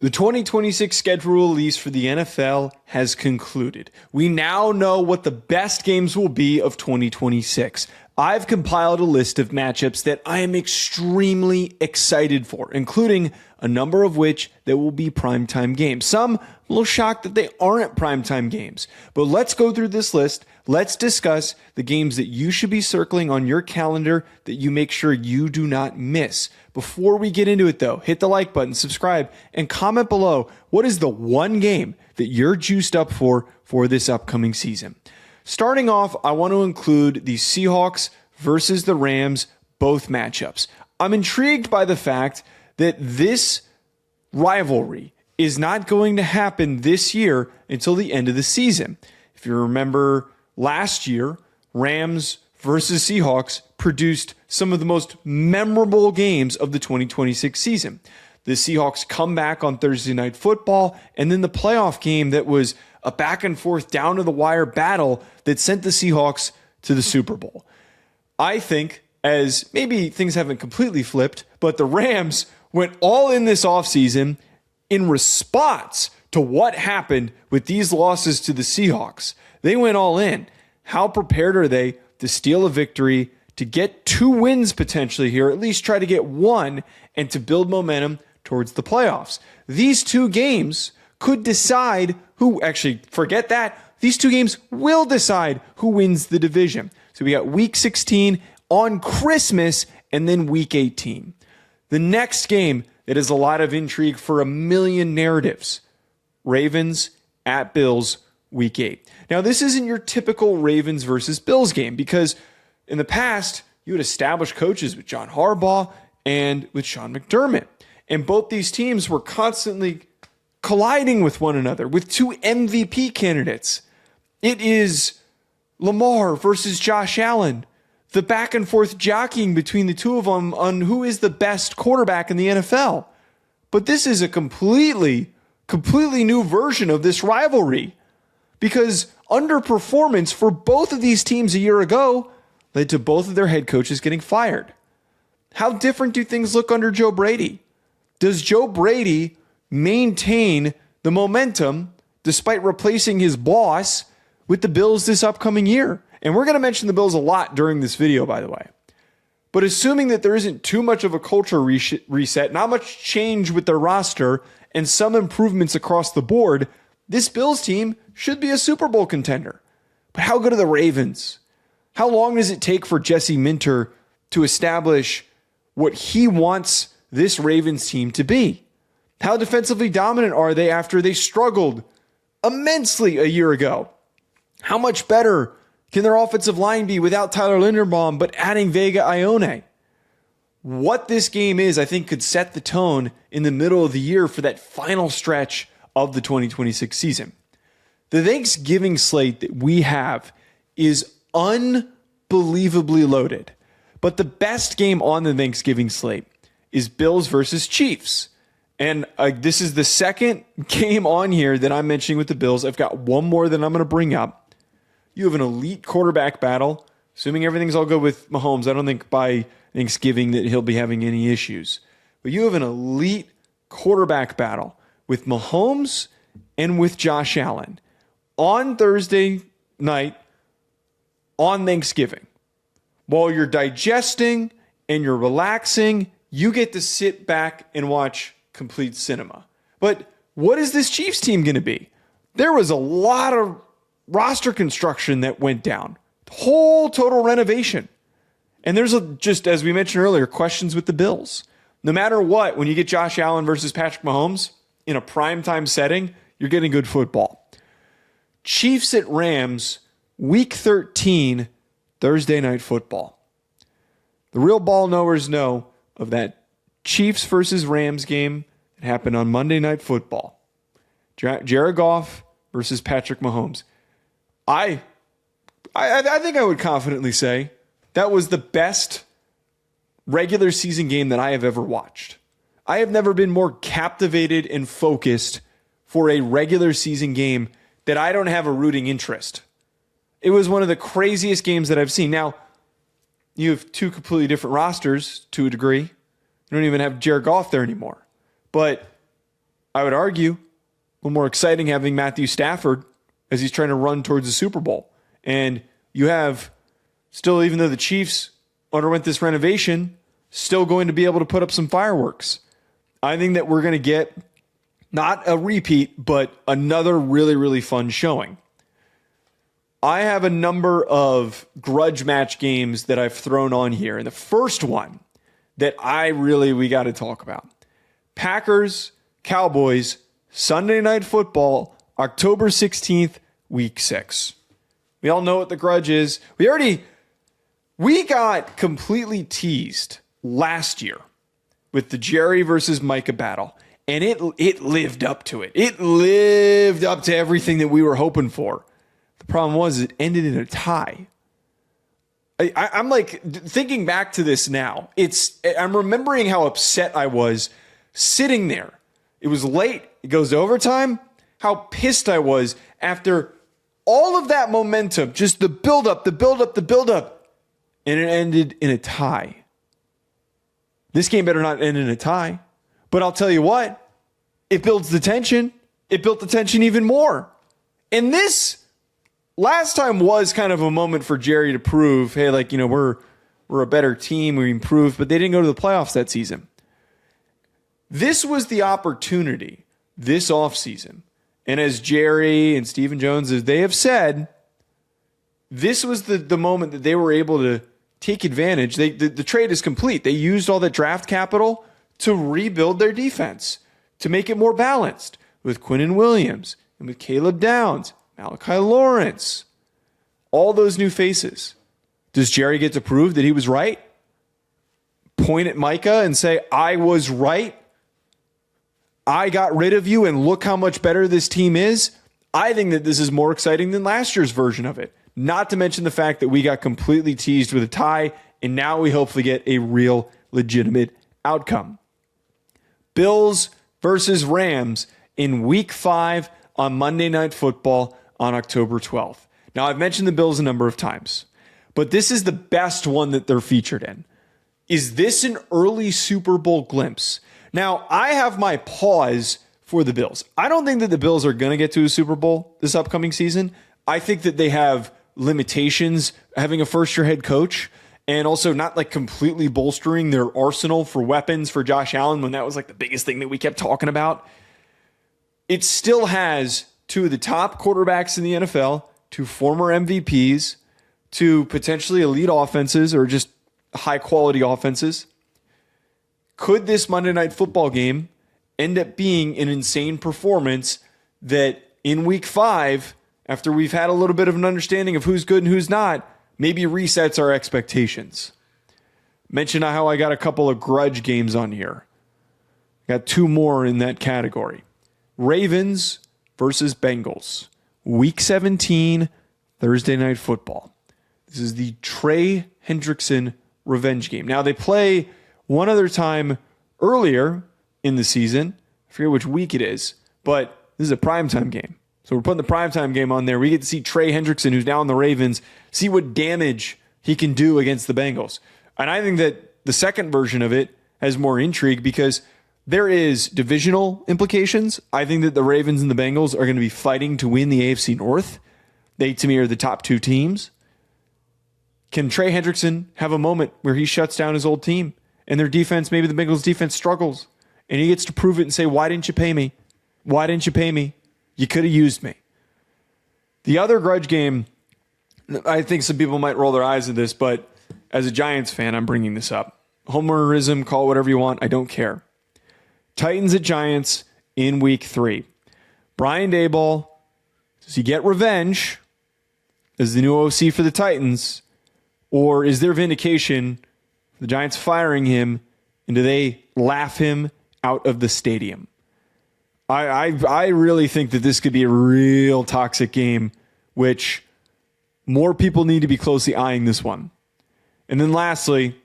The 2026 schedule release for the NFL has concluded. We now know what the best games will be of 2026. I've compiled a list of matchups that I am extremely excited for, including a number of which that will be primetime games. Some, a little shocked that they aren't primetime games. But let's go through this list. Let's discuss the games that you should be circling on your calendar that you make sure you do not miss. Before we get into it though, hit the like button, subscribe, and comment below what is the one game that you're juiced up for this upcoming season. Starting off, I want to include the Seahawks versus the Rams, both matchups. I'm intrigued by the fact that this rivalry is not going to happen this year until the end of the season. If you remember last year, Rams versus Seahawks produced some of the most memorable games of the 2026 season. The Seahawks come back on Thursday Night Football, and then the playoff game that was a back and forth down to the wire battle that sent the Seahawks to the Super Bowl. I think, as maybe things haven't completely flipped, but the Rams went all in this offseason in response to what happened with these losses to the Seahawks. They went all in. How prepared are they to steal a victory, to get 2 wins potentially here, at least try to get 1, and to build momentum towards the playoffs? These 2 games could decide who, actually, forget that. These 2 games will decide who wins the division. So we got week 16 on Christmas and then week 18. The next game that is a lot of intrigue for a million narratives, Ravens at Bills, week 8. Now, this isn't your typical Ravens versus Bills game because in the past, you had established coaches with John Harbaugh and with Sean McDermott. And both these teams were constantly colliding with one another with 2 MVP candidates. It is Lamar versus Josh Allen, the back and forth jockeying between the 2 of them on who is the best quarterback in the NFL. But this is a completely new version of this rivalry because underperformance for both of these teams a year ago led to both of their head coaches getting fired. How different do things look under Joe Brady? Does Joe Brady maintain the momentum despite replacing his boss with the Bills this upcoming year? And we're going to mention the Bills a lot during this video, by the way. But assuming that there isn't too much of a culture reset, not much change with their roster, and some improvements across the board, this Bills team should be a Super Bowl contender. But how good are the Ravens? How long does it take for Jesse Minter to establish what he wants this Ravens team to be? How defensively dominant are they after they struggled immensely a year ago? How much better can their offensive line be without Tyler Linderbaum but adding Vega Ione? What this game is, I think, could set the tone in the middle of the year for that final stretch of the 2026 season. The Thanksgiving slate that we have is unbelievably loaded. But the best game on the Thanksgiving slate is Bills versus Chiefs. And this is the second game on here that I'm mentioning with the Bills. I've got one more that I'm going to bring up. You have an elite quarterback battle. Assuming everything's all good with Mahomes, I don't think by Thanksgiving that he'll be having any issues. But you have an elite quarterback battle with Mahomes and with Josh Allen on Thursday night on Thanksgiving. While you're digesting and you're relaxing, you get to sit back and watch complete cinema. But what is this Chiefs team going to be? There was a lot of roster construction that went down. Whole total renovation. And there's just, as we mentioned earlier, questions with the Bills. No matter what, when you get Josh Allen versus Patrick Mahomes in a primetime setting, you're getting good football. Chiefs at Rams, week 13, Thursday Night Football. The real ball knowers know of that Chiefs versus Rams game that happened on Monday Night Football. Jared Goff versus Patrick Mahomes. I think I would confidently say that was the best regular season game that I have ever watched. I have never been more captivated and focused for a regular season game that I don't have a rooting interest. It was one of the craziest games that I've seen. Now, you have 2 completely different rosters to a degree. You don't even have Jared Goff there anymore. But I would argue, a little more exciting having Matthew Stafford as he's trying to run towards the Super Bowl. And you have still, even though the Chiefs underwent this renovation, still going to be able to put up some fireworks. I think that we're going to get not a repeat, but another really, really fun showing. I have a number of grudge match games that I've thrown on here. And the first one that we got to talk about. Packers, Cowboys, Sunday Night Football, October 16th, Week 6. We all know what the grudge is. We got completely teased last year with the Jerry versus Micah battle. And it lived up to it. It lived up to everything that we were hoping for. The problem was it ended in a tie. I'm like thinking back to this now. I'm remembering how upset I was sitting there. It was late. It goes to overtime. How pissed I was after all of that momentum, just the buildup, and it ended in a tie. This game better not end in a tie. But I'll tell you what, it builds the tension. It built the tension even more. And this last time was kind of a moment for Jerry to prove, hey, we're a better team. We improved, but they didn't go to the playoffs that season. This was the opportunity this offseason. And as Jerry and Stephen Jones, as they have said, this was the moment that they were able to take advantage. The trade is complete. They used all that draft capital to rebuild their defense, to make it more balanced with Quinnen Williams and with Caleb Downs, Malachi Lawrence, all those new faces. Does Jerry get to prove that he was right? Point at Micah and say, I was right. I got rid of you and look how much better this team is. I think that this is more exciting than last year's version of it. Not to mention the fact that we got completely teased with a tie, and now we hopefully get a real legitimate outcome. Bills versus Rams in Week 5 on Monday Night Football on October 12th. Now, I've mentioned the Bills a number of times, but this is the best one that they're featured in. Is this an early Super Bowl glimpse? Now, I have my pause for the Bills. I don't think that the Bills are going to get to a Super Bowl this upcoming season. I think that they have limitations having a first-year head coach and also not completely bolstering their arsenal for weapons for Josh Allen when that was the biggest thing that we kept talking about. It still has two of the top quarterbacks in the NFL, two former MVPs, two potentially elite offenses or just high-quality offenses. Could this Monday Night Football game end up being an insane performance that in Week 5, after we've had a little bit of an understanding of who's good and who's not, maybe resets our expectations? Mention how I got a couple of grudge games on here. Got two more in that category. Ravens versus Bengals. Week 17, Thursday Night Football. This is the Trey Hendrickson revenge game. Now, they play one other time earlier in the season. I forget which week it is, but this is a primetime game. So we're putting the primetime game on there. We get to see Trey Hendrickson, who's now on the Ravens, see what damage he can do against the Bengals. And I think that the second version of it has more intrigue because there is divisional implications. I think that the Ravens and the Bengals are going to be fighting to win the AFC North. They, to me, are the top two teams. Can Trey Hendrickson have a moment where he shuts down his old team and their defense, maybe the Bengals defense struggles, and he gets to prove it and say, why didn't you pay me? Why didn't you pay me? You could have used me. The other grudge game, I think some people might roll their eyes at this, but as a Giants fan, I'm bringing this up. Homerism, call it whatever you want. I don't care. Titans at Giants in Week 3. Brian Daboll, does he get revenge as the new OC for the Titans, or is there vindication for the Giants firing him, and do they laugh him out of the stadium? I really think that this could be a real toxic game, which more people need to be closely eyeing this one. And then lastly,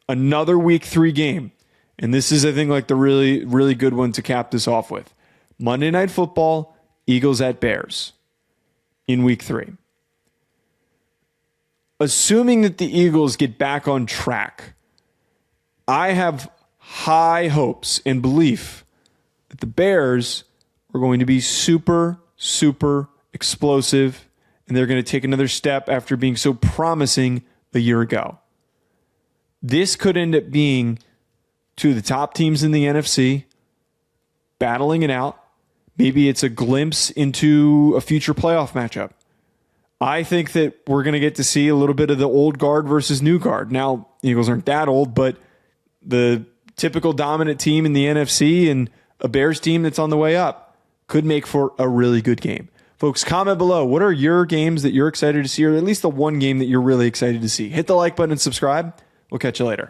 another Week 3 game. And this is, I think, the really, really good one to cap this off with. Monday Night Football, Eagles at Bears in Week 3. Assuming that the Eagles get back on track, I have high hopes and belief that the Bears are going to be super, super explosive, and they're going to take another step after being so promising a year ago. This could end up being two of the top teams in the NFC battling it out. Maybe it's a glimpse into a future playoff matchup. I think that we're going to get to see a little bit of the old guard versus new guard. Now, Eagles aren't that old, but the typical dominant team in the NFC and a Bears team that's on the way up could make for a really good game. Folks, comment below. What are your games that you're excited to see, or at least the one game that you're really excited to see? Hit the like button and subscribe. We'll catch you later.